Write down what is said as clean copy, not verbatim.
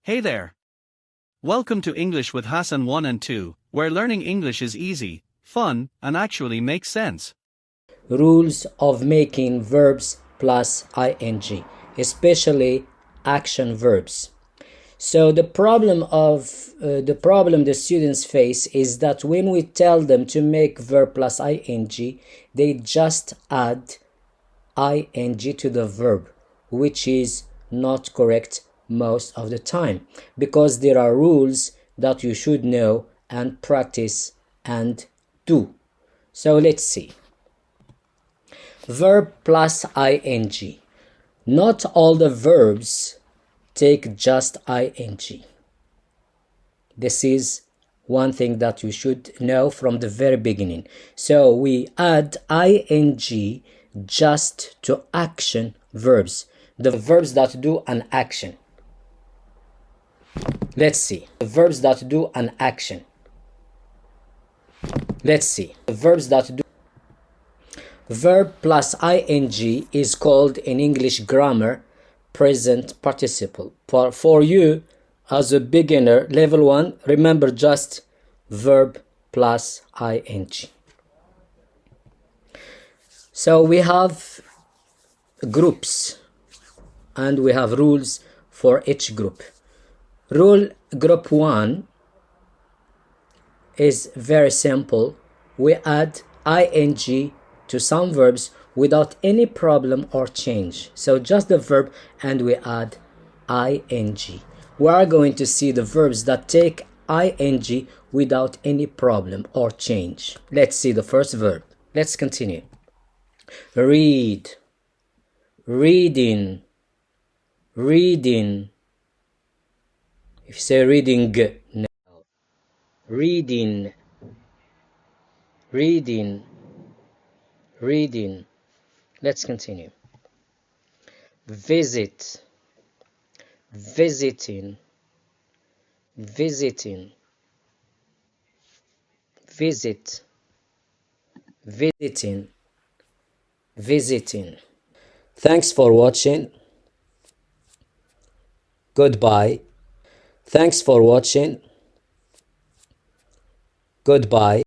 Hey there. Welcome to English with Hassan 1 and 2, where learning English is easy, fun, and actually makes sense. Rules of making verbs plus ing, especially action verbs. So the problem the students face is that when we tell them to make verb plus ing, they just add ing to the verb, which is not correct most of the time, because there are rules that you should know and practice and do. So let's see. Verb plus ing. Not all the verbs take just ing. This is one thing that you should know from the very beginning. So we add ing just to action verbs, the verbs that do an action. Let's see. The verbs that do an action. Let's see. The verbs that do. Verb plus ing is called in English grammar present participle. For you as a beginner, level 1, remember just verb plus ing. So we have groups and we have rules for each group. Rule group 1 is very simple. We add ing to some verbs without any problem or change. So just the verb and we add ing. We are going to see the verbs that take ing without any problem or change. Let's see the first verb. Let's continue. Read, reading, reading. If you say reading, no. Reading, reading, reading. Let's continue. Visit, visiting, visiting, visit, visiting, visiting. Thanks for watching. Goodbye. Thanks for watching. Goodbye.